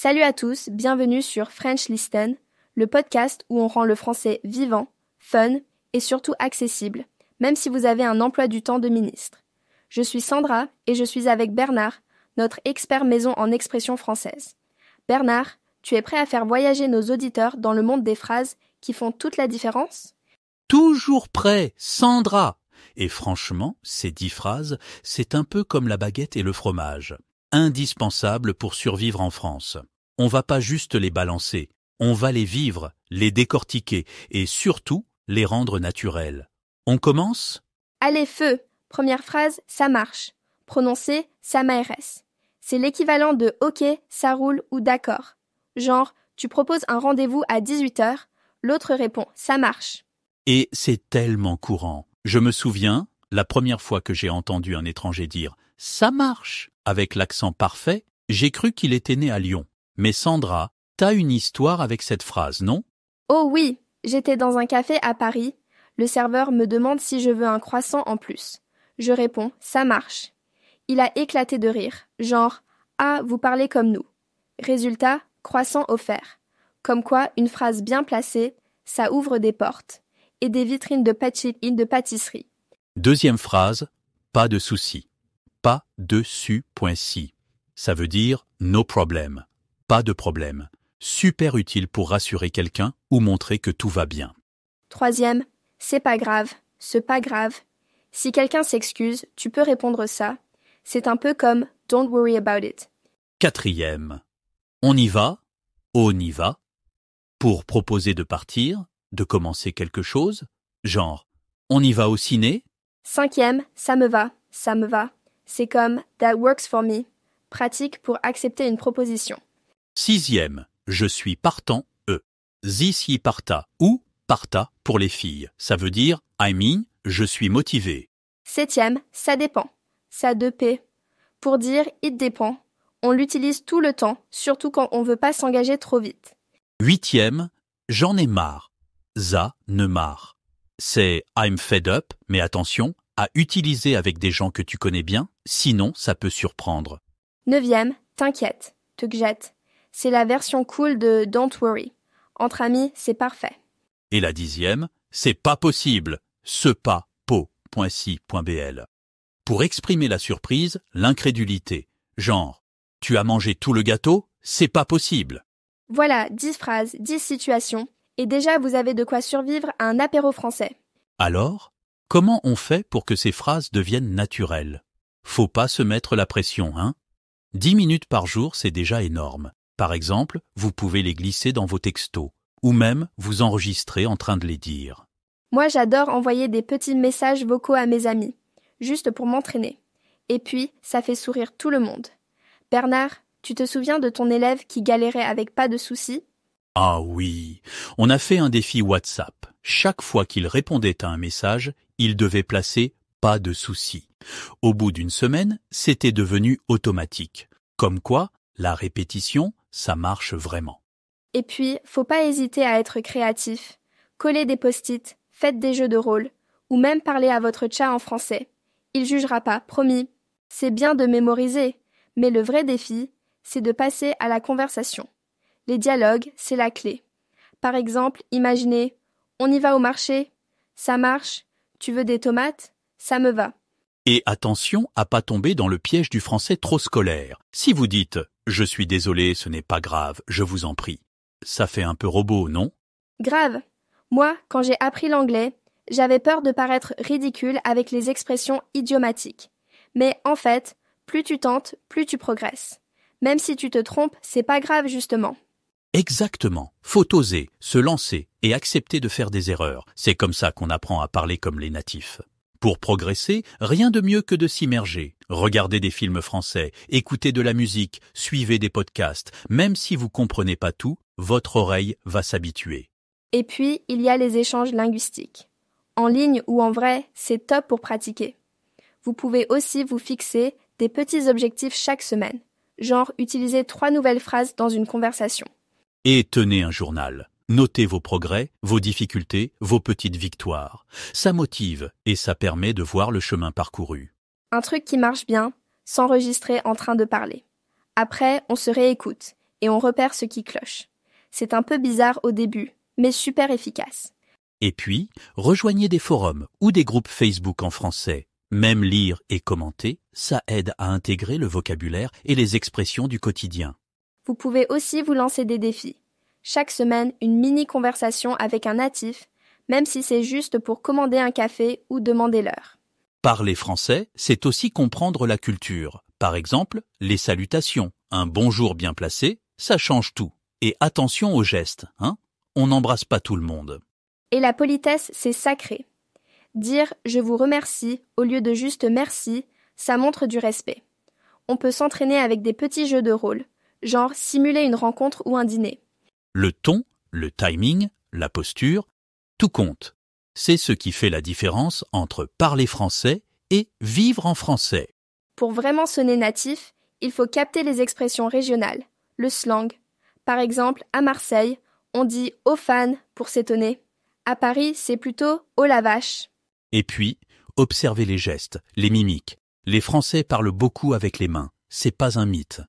Salut à tous, bienvenue sur French Listen, le podcast où on rend le français vivant, fun et surtout accessible, même si vous avez un emploi du temps de ministre. Je suis Sandra et je suis avec Bernard, notre expert maison en expression française. Bernard, tu es prêt à faire voyager nos auditeurs dans le monde des phrases qui font toute la différence ? Toujours prêt, Sandra. Et franchement, ces 10 phrases, c'est un peu comme la baguette et le fromage. Indispensables pour survivre en France. On va pas juste les balancer, on va les vivre, les décortiquer et surtout les rendre naturels. On commence ? Allez, feu ! Première phrase, ça marche. Prononcé, ça m'ARS. C'est l'équivalent de OK, ça roule ou d'accord. Genre, tu proposes un rendez-vous à 18h, l'autre répond ça marche. Et c'est tellement courant. Je me souviens, la première fois que j'ai entendu un étranger dire « ça marche » avec l'accent parfait, j'ai cru qu'il était né à Lyon. Mais Sandra, t'as une histoire avec cette phrase, non ? Oh oui, j'étais dans un café à Paris. Le serveur me demande si je veux un croissant en plus. Je réponds « ça marche ». Il a éclaté de rire, genre « ah, vous parlez comme nous ». Résultat, croissant offert. Comme quoi, une phrase bien placée, ça ouvre des portes et des vitrines de pâtisserie. Deuxième phrase, pas de souci. Pas dessus.si. Ça veut dire no problem. Pas de problème. Super utile pour rassurer quelqu'un ou montrer que tout va bien. Troisième, c'est pas grave, ce pas grave. Si quelqu'un s'excuse, tu peux répondre ça. C'est un peu comme don't worry about it. Quatrième, on y va. Pour proposer de partir, de commencer quelque chose, genre on y va au ciné. Cinquième, ça me va. C'est comme that works for me. Pratique pour accepter une proposition. Sixième, je suis partant, Zis parta ou parta pour les filles. Ça veut dire I mean, je suis motivé. Septième, ça dépend. Ça dépend. Pour dire it dépend, on l'utilise tout le temps, surtout quand on veut pas s'engager trop vite. Huitième, j'en ai marre. Ça ne marre. C'est I'm fed up, mais attention, à utiliser avec des gens que tu connais bien, sinon ça peut surprendre. Neuvième, t'inquiète, te jette. C'est la version cool de don't worry. Entre amis, c'est parfait. Et la dixième, c'est pas possible. Ce pas po.si.bl. Pour exprimer la surprise, l'incrédulité. Genre, tu as mangé tout le gâteau, c'est pas possible. Voilà, 10 phrases, 10 situations, et déjà vous avez de quoi survivre à un apéro français. Alors, comment on fait pour que ces phrases deviennent naturelles ? Faut pas se mettre la pression, hein ? 10 minutes par jour, c'est déjà énorme. Par exemple, vous pouvez les glisser dans vos textos, ou même vous enregistrer en train de les dire. Moi, j'adore envoyer des petits messages vocaux à mes amis, juste pour m'entraîner. Et puis, ça fait sourire tout le monde. Bernard, tu te souviens de ton élève qui galérait avec pas de soucis ? Ah oui, on a fait un défi WhatsApp. Chaque fois qu'il répondait à un message, il devait placer « pas de souci ». Au bout d'une semaine, c'était devenu automatique. Comme quoi, la répétition, ça marche vraiment. Et puis, faut pas hésiter à être créatif. Collez des post-it, faites des jeux de rôle, ou même parler à votre chat en français. Il jugera pas, promis. C'est bien de mémoriser, mais le vrai défi, c'est de passer à la conversation. Les dialogues, c'est la clé. Par exemple, imaginez « on y va au marché »,« ça marche »,« tu veux des tomates »,« ça me va ». Et attention à pas tomber dans le piège du français trop scolaire. Si vous dites « je suis désolé, ce n'est pas grave, je vous en prie », ça fait un peu robot, non ? Grave. Moi, quand j'ai appris l'anglais, j'avais peur de paraître ridicule avec les expressions idiomatiques. Mais en fait, plus tu tentes, plus tu progresses. Même si tu te trompes, c'est pas grave justement. Exactement. Faut oser, se lancer et accepter de faire des erreurs. C'est comme ça qu'on apprend à parler comme les natifs. Pour progresser, rien de mieux que de s'immerger. Regardez des films français, écoutez de la musique, suivez des podcasts. Même si vous comprenez pas tout, votre oreille va s'habituer. Et puis, il y a les échanges linguistiques. En ligne ou en vrai, c'est top pour pratiquer. Vous pouvez aussi vous fixer des petits objectifs chaque semaine. Genre utiliser 3 nouvelles phrases dans une conversation. Et tenez un journal. Notez vos progrès, vos difficultés, vos petites victoires. Ça motive et ça permet de voir le chemin parcouru. Un truc qui marche bien, s'enregistrer en train de parler. Après, on se réécoute. et on repère ce qui cloche. C'est un peu bizarre au début, mais super efficace. Et puis, rejoignez des forums ou des groupes Facebook en français. Même lire et commenter, ça aide à intégrer le vocabulaire et les expressions du quotidien. Vous pouvez aussi vous lancer des défis. Chaque semaine, une mini-conversation avec un natif, même si c'est juste pour commander un café ou demander l'heure. Parler français, c'est aussi comprendre la culture. Par exemple, les salutations. Un bonjour bien placé, ça change tout. Et attention aux gestes, hein? On n'embrasse pas tout le monde. Et la politesse, c'est sacré. Dire « je vous remercie » au lieu de juste « merci », ça montre du respect. On peut s'entraîner avec des petits jeux de rôle, genre simuler une rencontre ou un dîner. Le ton, le timing, la posture, tout compte. C'est ce qui fait la différence entre parler français et vivre en français. Pour vraiment sonner natif, il faut capter les expressions régionales, le slang. Par exemple, à Marseille, on dit « au fan » pour s'étonner. À Paris, c'est plutôt « oh la vache ». Et puis, observez les gestes, les mimiques. Les Français parlent beaucoup avec les mains. C'est pas un mythe.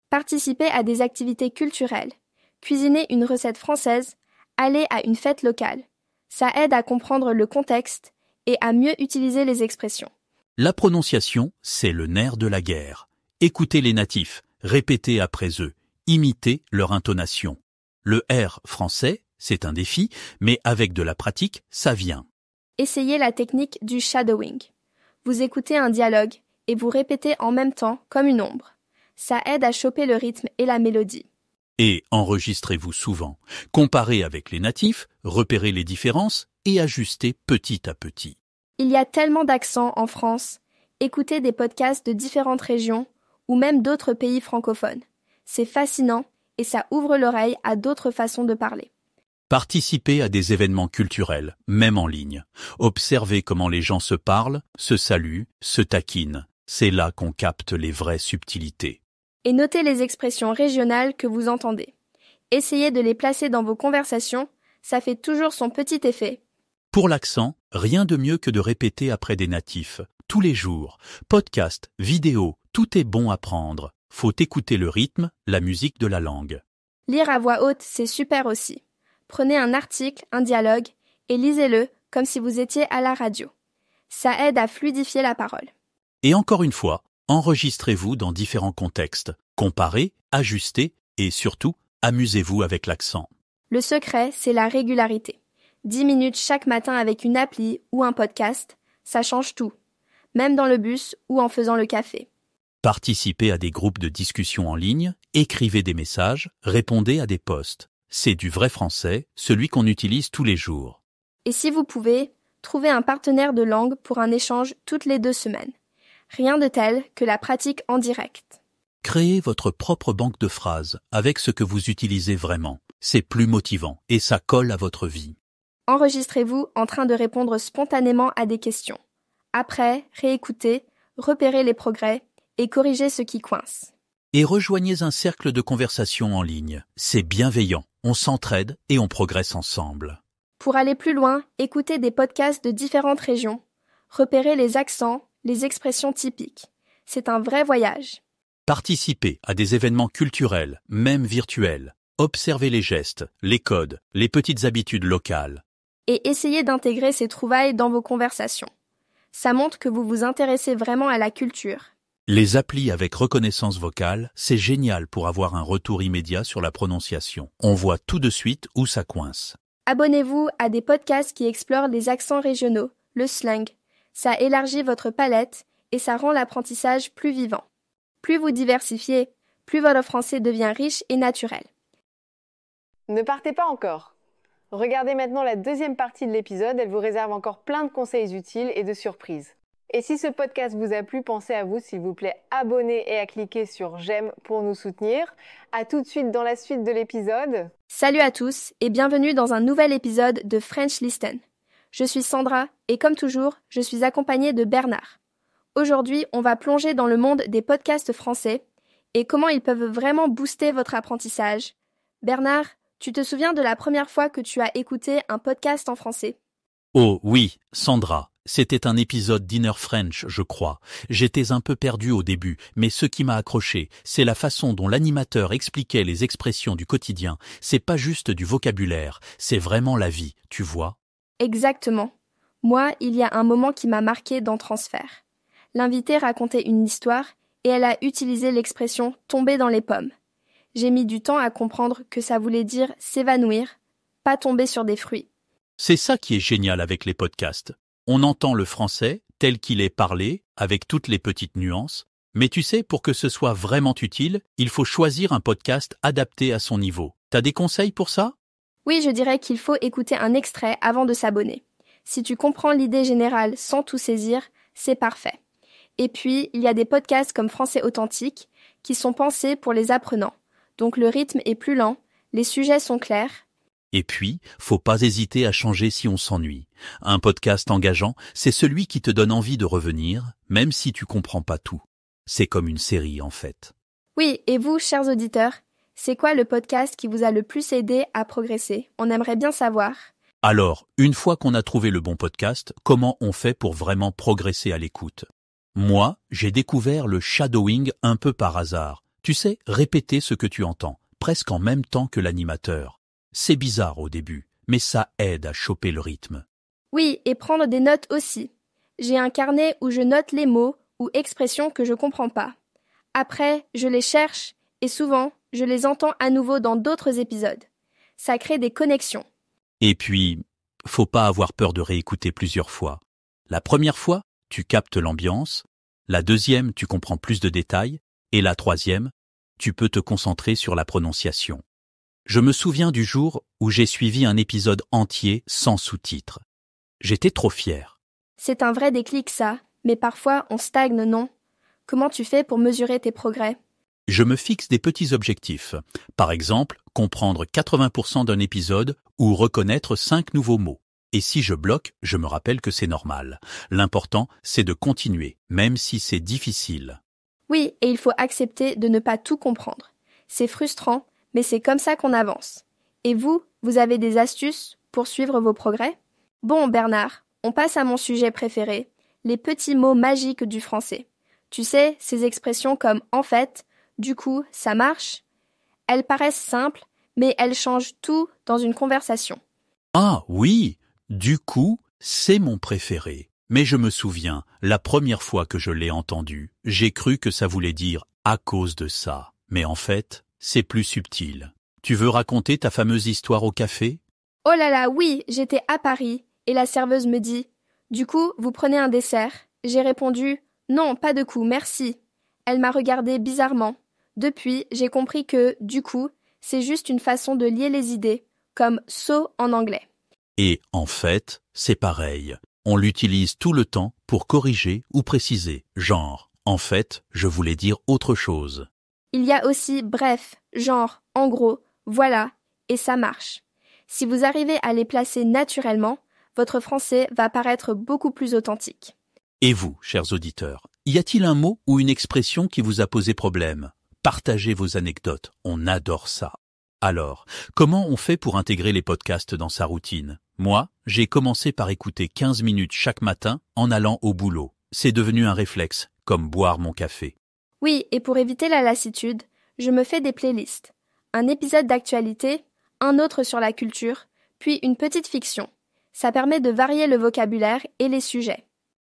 Participez à des activités culturelles. Cuisiner une recette française, aller à une fête locale. Ça aide à comprendre le contexte et à mieux utiliser les expressions. La prononciation, c'est le nerf de la guerre. Écoutez les natifs, répétez après eux, imitez leur intonation. Le R français, c'est un défi, mais avec de la pratique, ça vient. Essayez la technique du shadowing. Vous écoutez un dialogue et vous répétez en même temps comme une ombre. Ça aide à choper le rythme et la mélodie. Et enregistrez-vous souvent. Comparez avec les natifs, repérez les différences et ajustez petit à petit. Il y a tellement d'accents en France. Écoutez des podcasts de différentes régions ou même d'autres pays francophones. C'est fascinant et ça ouvre l'oreille à d'autres façons de parler. Participez à des événements culturels, même en ligne. Observez comment les gens se parlent, se saluent, se taquinent. C'est là qu'on capte les vraies subtilités. Et notez les expressions régionales que vous entendez. Essayez de les placer dans vos conversations, ça fait toujours son petit effet. Pour l'accent, rien de mieux que de répéter après des natifs, tous les jours. Podcast, vidéo, tout est bon à prendre. Faut écouter le rythme, la musique de la langue. Lire à voix haute, c'est super aussi. Prenez un article, un dialogue, et lisez-le comme si vous étiez à la radio. Ça aide à fluidifier la parole. Et encore une fois, enregistrez-vous dans différents contextes. Comparez, ajustez et surtout, amusez-vous avec l'accent. Le secret, c'est la régularité. 10 minutes chaque matin avec une appli ou un podcast, ça change tout. Même dans le bus ou en faisant le café. Participez à des groupes de discussion en ligne, écrivez des messages, répondez à des posts. C'est du vrai français, celui qu'on utilise tous les jours. Et si vous pouvez, trouvez un partenaire de langue pour un échange toutes les 2 semaines. Rien de tel que la pratique en direct. Créez votre propre banque de phrases avec ce que vous utilisez vraiment. C'est plus motivant et ça colle à votre vie. Enregistrez-vous en train de répondre spontanément à des questions. Après, réécoutez, repérez les progrès et corrigez ce qui coince. Et rejoignez un cercle de conversation en ligne. C'est bienveillant, on s'entraide et on progresse ensemble. Pour aller plus loin, écoutez des podcasts de différentes régions. Repérez les accents, les expressions typiques. C'est un vrai voyage. Participez à des événements culturels, même virtuels. Observez les gestes, les codes, les petites habitudes locales. Et essayez d'intégrer ces trouvailles dans vos conversations. Ça montre que vous vous intéressez vraiment à la culture. Les applis avec reconnaissance vocale, c'est génial pour avoir un retour immédiat sur la prononciation. On voit tout de suite où ça coince. Abonnez-vous à des podcasts qui explorent les accents régionaux, le slang. Ça élargit votre palette et ça rend l'apprentissage plus vivant. Plus vous diversifiez, plus votre français devient riche et naturel. Ne partez pas encore. Regardez maintenant la deuxième partie de l'épisode, elle vous réserve encore plein de conseils utiles et de surprises. Et si ce podcast vous a plu, pensez à vous, s'il vous plaît, abonner et à cliquer sur j'aime pour nous soutenir. À tout de suite dans la suite de l'épisode. Salut à tous et bienvenue dans un nouvel épisode de French Listen. Je suis Sandra et comme toujours, je suis accompagnée de Bernard. Aujourd'hui, on va plonger dans le monde des podcasts français et comment ils peuvent vraiment booster votre apprentissage. Bernard, tu te souviens de la première fois que tu as écouté un podcast en français ? Oh oui, Sandra, C'était un épisode d'Inner French, je crois. J'étais un peu perdu au début, mais ce qui m'a accroché, c'est la façon dont l'animateur expliquait les expressions du quotidien. C'est pas juste du vocabulaire, c'est vraiment la vie, tu vois. Exactement. Moi, il y a un moment qui m'a marqué dans Transfert. L'invité racontait une histoire et elle a utilisé l'expression « tomber dans les pommes ». J'ai mis du temps à comprendre que ça voulait dire s'évanouir, pas tomber sur des fruits. C'est ça qui est génial avec les podcasts. On entend le français tel qu'il est parlé, avec toutes les petites nuances, mais tu sais, pour que ce soit vraiment utile, il faut choisir un podcast adapté à son niveau. T'as des conseils pour ça? Oui, je dirais qu'il faut écouter un extrait avant de s'abonner. Si tu comprends l'idée générale sans tout saisir, c'est parfait. Et puis, il y a des podcasts comme Français Authentique qui sont pensés pour les apprenants. Donc le rythme est plus lent, les sujets sont clairs. Et puis, faut pas hésiter à changer si on s'ennuie. Un podcast engageant, c'est celui qui te donne envie de revenir, même si tu comprends pas tout. C'est comme une série, en fait. Oui, et vous, chers auditeurs, c'est quoi le podcast qui vous a le plus aidé à progresser? On aimerait bien savoir. Alors, une fois qu'on a trouvé le bon podcast, comment on fait pour vraiment progresser à l'écoute? Moi, j'ai découvert le shadowing un peu par hasard. Tu sais, répéter ce que tu entends, presque en même temps que l'animateur. C'est bizarre au début, mais ça aide à choper le rythme. Oui, et prendre des notes aussi. J'ai un carnet où je note les mots ou expressions que je comprends pas. Après, je les cherche et souvent, je les entends à nouveau dans d'autres épisodes. Ça crée des connexions. Et puis, faut pas avoir peur de réécouter plusieurs fois. La première fois, tu captes l'ambiance. La deuxième, tu comprends plus de détails. Et la troisième, tu peux te concentrer sur la prononciation. Je me souviens du jour où j'ai suivi un épisode entier sans sous-titres. J'étais trop fier. C'est un vrai déclic ça, mais parfois on stagne, non? Comment tu fais pour mesurer tes progrès? Je me fixe des petits objectifs. Par exemple, comprendre 80% d'un épisode ou reconnaître 5 nouveaux mots. Et si je bloque, je me rappelle que c'est normal. L'important, c'est de continuer, même si c'est difficile. Oui, et il faut accepter de ne pas tout comprendre. C'est frustrant, mais c'est comme ça qu'on avance. Et vous, vous avez des astuces pour suivre vos progrès? Bon, Bernard, on passe à mon sujet préféré, les petits mots magiques du français. Tu sais, ces expressions comme « en fait »,« du coup »,« ça marche », elles paraissent simples, mais elles changent tout dans une conversation. Ah oui, du coup, c'est mon préféré. Mais je me souviens, la première fois que je l'ai entendu, j'ai cru que ça voulait dire « à cause de ça ». Mais en fait, c'est plus subtil. Tu veux raconter ta fameuse histoire au café? Oh là là, oui, j'étais à Paris, et la serveuse me dit « Du coup, vous prenez un dessert ?» J'ai répondu « Non, pas de coup, merci ». Elle m'a regardé bizarrement. Depuis, j'ai compris que « du coup », c'est juste une façon de lier les idées, comme « so » en anglais. Et en fait, c'est pareil. On l'utilise tout le temps pour corriger ou préciser. Genre, en fait, je voulais dire autre chose. Il y a aussi bref, genre, en gros, voilà, et ça marche. Si vous arrivez à les placer naturellement, votre français va paraître beaucoup plus authentique. Et vous, chers auditeurs, y a-t-il un mot ou une expression qui vous a posé problème? Partagez vos anecdotes, on adore ça. Alors, comment on fait pour intégrer les podcasts dans sa routine? Moi, j'ai commencé par écouter 15 minutes chaque matin en allant au boulot. C'est devenu un réflexe, comme boire mon café. Oui, et pour éviter la lassitude, je me fais des playlists. Un épisode d'actualité, un autre sur la culture, puis une petite fiction. Ça permet de varier le vocabulaire et les sujets.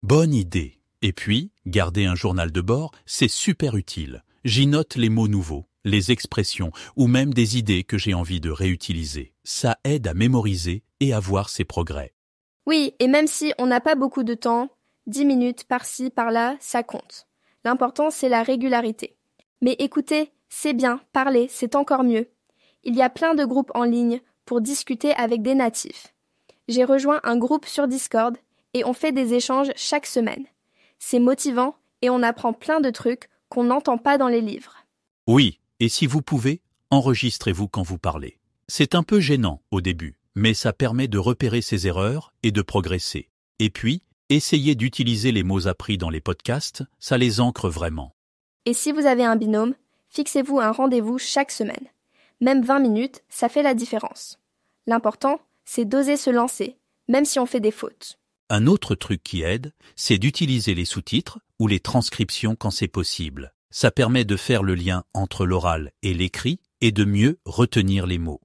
Bonne idée. Et puis, garder un journal de bord, c'est super utile. J'y note les mots nouveaux, les expressions ou même des idées que j'ai envie de réutiliser. Ça aide à mémoriser et à voir ses progrès. Oui, et même si on n'a pas beaucoup de temps, 10 minutes par-ci, par-là, ça compte. L'important, c'est la régularité. Mais écoutez, c'est bien, parler, c'est encore mieux. Il y a plein de groupes en ligne pour discuter avec des natifs. J'ai rejoint un groupe sur Discord et on fait des échanges chaque semaine. C'est motivant et on apprend plein de trucs qu'on n'entend pas dans les livres. Oui, et si vous pouvez, enregistrez-vous quand vous parlez. C'est un peu gênant au début, mais ça permet de repérer ses erreurs et de progresser. Et puis, essayez d'utiliser les mots appris dans les podcasts, ça les ancre vraiment. Et si vous avez un binôme, fixez-vous un rendez-vous chaque semaine. Même 20 minutes, ça fait la différence. L'important, c'est d'oser se lancer, même si on fait des fautes. Un autre truc qui aide, c'est d'utiliser les sous-titres ou les transcriptions quand c'est possible. Ça permet de faire le lien entre l'oral et l'écrit et de mieux retenir les mots.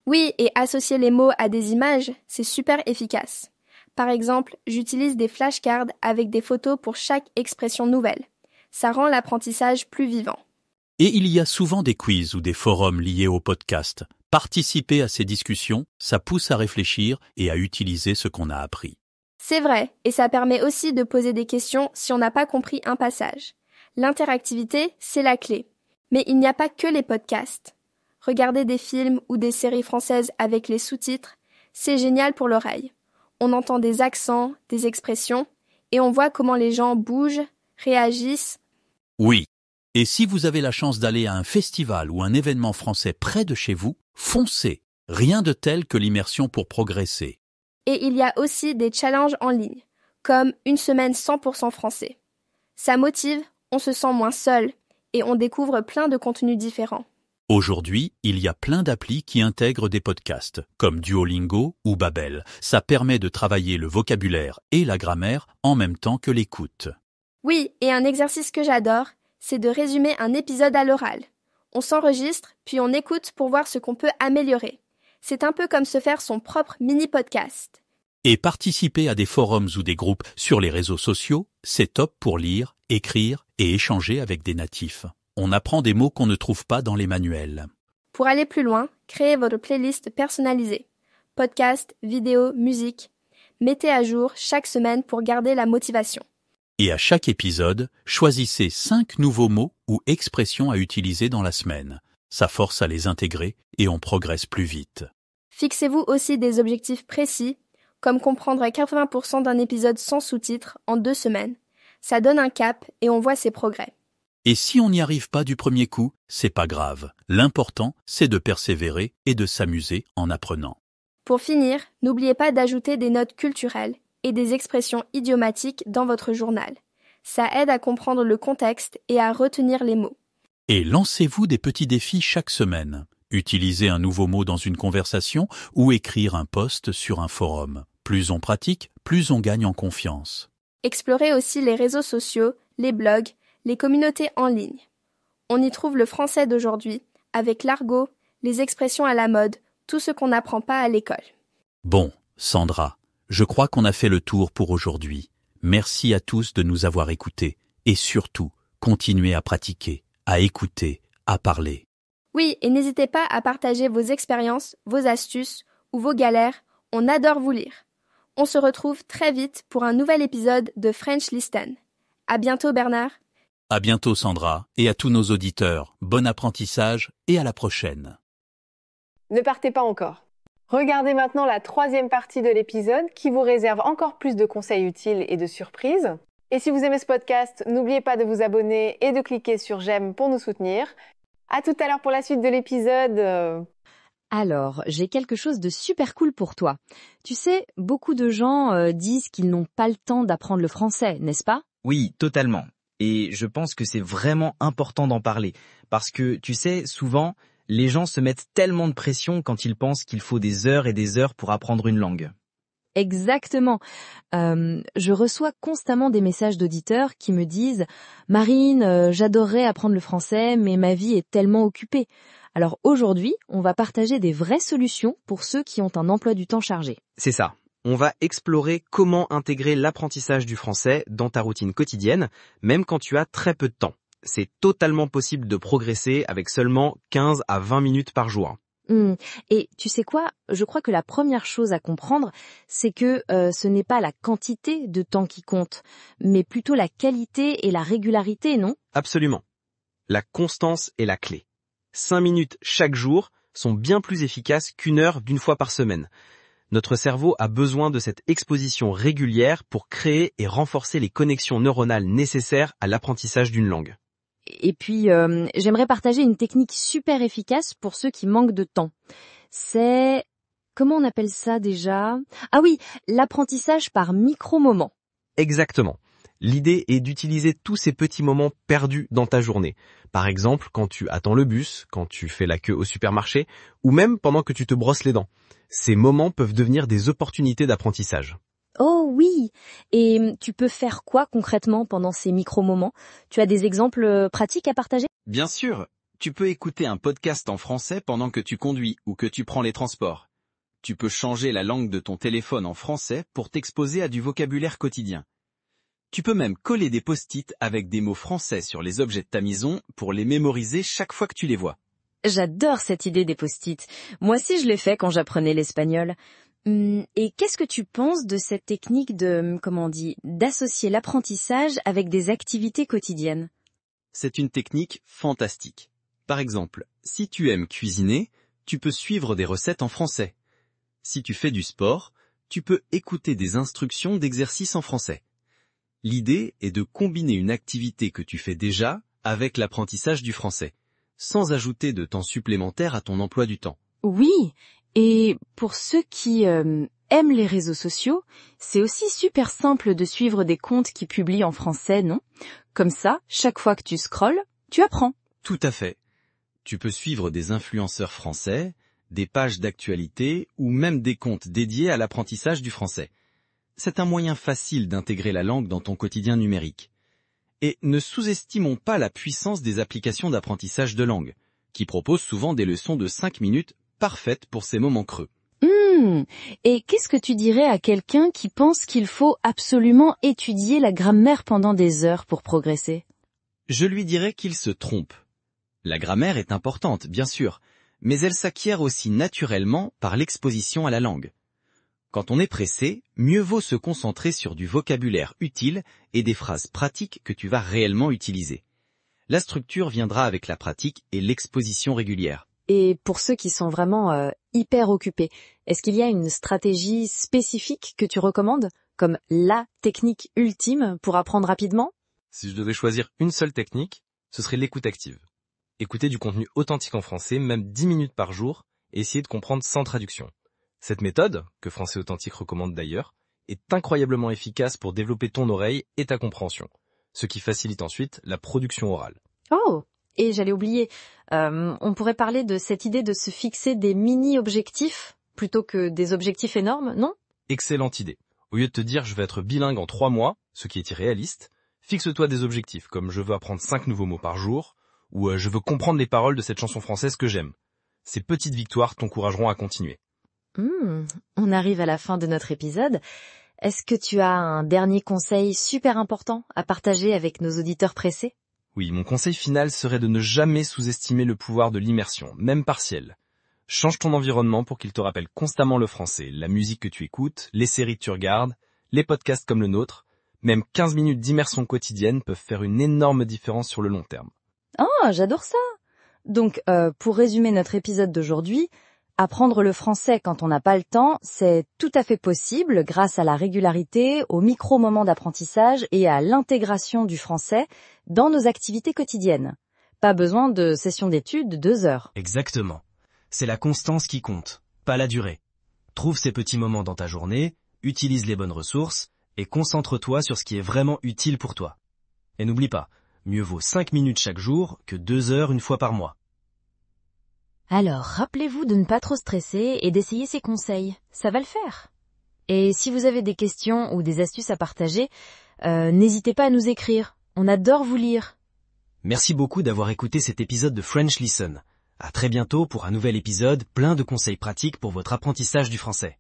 Oui, et associer les mots à des images, c'est super efficace. Par exemple, j'utilise des flashcards avec des photos pour chaque expression nouvelle. Ça rend l'apprentissage plus vivant. Et il y a souvent des quiz ou des forums liés au podcast. Participer à ces discussions, ça pousse à réfléchir et à utiliser ce qu'on a appris. C'est vrai, et ça permet aussi de poser des questions si on n'a pas compris un passage. L'interactivité, c'est la clé. Mais il n'y a pas que les podcasts. Regarder des films ou des séries françaises avec les sous-titres, c'est génial pour l'oreille. On entend des accents, des expressions, et on voit comment les gens bougent, réagissent. Oui, et si vous avez la chance d'aller à un festival ou un événement français près de chez vous, foncez. Rien de tel que l'immersion pour progresser. Et il y a aussi des challenges en ligne, comme une semaine 100% français. Ça motive, on se sent moins seul, et on découvre plein de contenus différents. Aujourd'hui, il y a plein d'applis qui intègrent des podcasts, comme Duolingo ou Babbel. Ça permet de travailler le vocabulaire et la grammaire en même temps que l'écoute. Oui, et un exercice que j'adore, c'est de résumer un épisode à l'oral. On s'enregistre, puis on écoute pour voir ce qu'on peut améliorer. C'est un peu comme se faire son propre mini-podcast. Et participer à des forums ou des groupes sur les réseaux sociaux, c'est top pour lire, écrire et échanger avec des natifs. On apprend des mots qu'on ne trouve pas dans les manuels. Pour aller plus loin, créez votre playlist personnalisée. Podcast, vidéo, musique. Mettez à jour chaque semaine pour garder la motivation. Et à chaque épisode, choisissez 5 nouveaux mots ou expressions à utiliser dans la semaine. Ça force à les intégrer et on progresse plus vite. Fixez-vous aussi des objectifs précis, comme comprendre 80% d'un épisode sans sous-titres en 2 semaines. Ça donne un cap et on voit ses progrès. Et si on n'y arrive pas du premier coup, c'est pas grave. L'important, c'est de persévérer et de s'amuser en apprenant. Pour finir, n'oubliez pas d'ajouter des notes culturelles et des expressions idiomatiques dans votre journal. Ça aide à comprendre le contexte et à retenir les mots. Et lancez-vous des petits défis chaque semaine. Utilisez un nouveau mot dans une conversation ou écrire un post sur un forum. Plus on pratique, plus on gagne en confiance. Explorez aussi les réseaux sociaux, les blogs, les communautés en ligne. On y trouve le français d'aujourd'hui, avec l'argot, les expressions à la mode, tout ce qu'on n'apprend pas à l'école. Bon, Sandra, je crois qu'on a fait le tour pour aujourd'hui. Merci à tous de nous avoir écoutés et surtout, continuez à pratiquer, à écouter, à parler. Oui, et n'hésitez pas à partager vos expériences, vos astuces ou vos galères, on adore vous lire. On se retrouve très vite pour un nouvel épisode de French Listen. À bientôt Bernard. À bientôt Sandra et à tous nos auditeurs. Bon apprentissage et à la prochaine. Ne partez pas encore. Regardez maintenant la 3e partie de l'épisode qui vous réserve encore plus de conseils utiles et de surprises. Et si vous aimez ce podcast, n'oubliez pas de vous abonner et de cliquer sur j'aime pour nous soutenir. À tout à l'heure pour la suite de l'épisode. Alors, j'ai quelque chose de super cool pour toi. Tu sais, beaucoup de gens disent qu'ils n'ont pas le temps d'apprendre le français, n'est-ce pas ? Oui, totalement. Et je pense que c'est vraiment important d'en parler. Parce que, tu sais, souvent, les gens se mettent tellement de pression quand ils pensent qu'il faut des heures et des heures pour apprendre une langue. Exactement. Je reçois constamment des messages d'auditeurs qui me disent « Marine, j'adorerais apprendre le français, mais ma vie est tellement occupée. » Alors aujourd'hui, on va partager des vraies solutions pour ceux qui ont un emploi du temps chargé. C'est ça. On va explorer comment intégrer l'apprentissage du français dans ta routine quotidienne, même quand tu as très peu de temps. C'est totalement possible de progresser avec seulement 15 à 20 minutes par jour. Et tu sais quoi ? Je crois que la première chose à comprendre, c'est que ce n'est pas la quantité de temps qui compte, mais plutôt la qualité et la régularité, non ? Absolument. La constance est la clé. 5 minutes chaque jour sont bien plus efficaces qu'1 heure d'une fois par semaine. Notre cerveau a besoin de cette exposition régulière pour créer et renforcer les connexions neuronales nécessaires à l'apprentissage d'une langue. Et puis, j'aimerais partager une technique super efficace pour ceux qui manquent de temps. C'est... Comment on appelle ça déjà ? Ah oui, l'apprentissage par micro-moments. Exactement. L'idée est d'utiliser tous ces petits moments perdus dans ta journée. Par exemple, quand tu attends le bus, quand tu fais la queue au supermarché, ou même pendant que tu te brosses les dents. Ces moments peuvent devenir des opportunités d'apprentissage. Oh oui. Et tu peux faire quoi concrètement pendant ces micro-moments? Tu as des exemples pratiques à partager? Bien sûr, tu peux écouter un podcast en français pendant que tu conduis ou que tu prends les transports. Tu peux changer la langue de ton téléphone en français pour t'exposer à du vocabulaire quotidien. Tu peux même coller des post-it avec des mots français sur les objets de ta maison pour les mémoriser chaque fois que tu les vois. J'adore cette idée des post-it. Moi aussi je l'ai fait quand j'apprenais l'espagnol. Et qu'est-ce que tu penses de cette technique d'associer l'apprentissage avec des activités quotidiennes? C'est une technique fantastique. Par exemple, si tu aimes cuisiner, tu peux suivre des recettes en français. Si tu fais du sport, tu peux écouter des instructions d'exercices en français. L'idée est de combiner une activité que tu fais déjà avec l'apprentissage du français, sans ajouter de temps supplémentaire à ton emploi du temps. Oui, et pour ceux qui aiment les réseaux sociaux, c'est aussi super simple de suivre des comptes qui publient en français, non? Comme ça, chaque fois que tu scrolles, tu apprends. Tout à fait. Tu peux suivre des influenceurs français, des pages d'actualité ou même des comptes dédiés à l'apprentissage du français. C'est un moyen facile d'intégrer la langue dans ton quotidien numérique. Et ne sous-estimons pas la puissance des applications d'apprentissage de langue, qui proposent souvent des leçons de 5 minutes parfaites pour ces moments creux. Et qu'est-ce que tu dirais à quelqu'un qui pense qu'il faut absolument étudier la grammaire pendant des heures pour progresser? Je lui dirais qu'il se trompe. La grammaire est importante, bien sûr, mais elle s'acquiert aussi naturellement par l'exposition à la langue. Quand on est pressé, mieux vaut se concentrer sur du vocabulaire utile et des phrases pratiques que tu vas réellement utiliser. La structure viendra avec la pratique et l'exposition régulière. Et pour ceux qui sont vraiment hyper occupés, est-ce qu'il y a une stratégie spécifique que tu recommandes, comme la technique ultime pour apprendre rapidement? Si je devais choisir une seule technique, ce serait l'écoute active. Écouter du contenu authentique en français, même 10 minutes par jour, et essayer de comprendre sans traduction. Cette méthode, que Français Authentique recommande d'ailleurs, est incroyablement efficace pour développer ton oreille et ta compréhension, ce qui facilite ensuite la production orale. Oh, et j'allais oublier, on pourrait parler de cette idée de se fixer des mini-objectifs plutôt que des objectifs énormes, non? Excellente idée. Au lieu de te dire je vais être bilingue en 3 mois, ce qui est irréaliste, fixe-toi des objectifs comme je veux apprendre 5 nouveaux mots par jour, ou je veux comprendre les paroles de cette chanson française que j'aime. Ces petites victoires t'encourageront à continuer. On arrive à la fin de notre épisode. Est-ce que tu as un dernier conseil super important à partager avec nos auditeurs pressés? Oui, mon conseil final serait de ne jamais sous-estimer le pouvoir de l'immersion, même partielle. Change ton environnement pour qu'il te rappelle constamment le français, la musique que tu écoutes, les séries que tu regardes, les podcasts comme le nôtre. Même 15 minutes d'immersion quotidienne peuvent faire une énorme différence sur le long terme. Oh, j'adore ça! Donc, pour résumer notre épisode d'aujourd'hui, apprendre le français quand on n'a pas le temps, c'est tout à fait possible grâce à la régularité, aux micro-moments d'apprentissage et à l'intégration du français dans nos activités quotidiennes. Pas besoin de sessions d'études de 2 heures. Exactement. C'est la constance qui compte, pas la durée. Trouve ces petits moments dans ta journée, utilise les bonnes ressources et concentre-toi sur ce qui est vraiment utile pour toi. Et n'oublie pas, mieux vaut 5 minutes chaque jour que 2 heures une fois par mois. Alors, rappelez-vous de ne pas trop stresser et d'essayer ces conseils. Ça va le faire. Et si vous avez des questions ou des astuces à partager, n'hésitez pas à nous écrire. On adore vous lire. Merci beaucoup d'avoir écouté cet épisode de French Listen. À très bientôt pour un nouvel épisode plein de conseils pratiques pour votre apprentissage du français.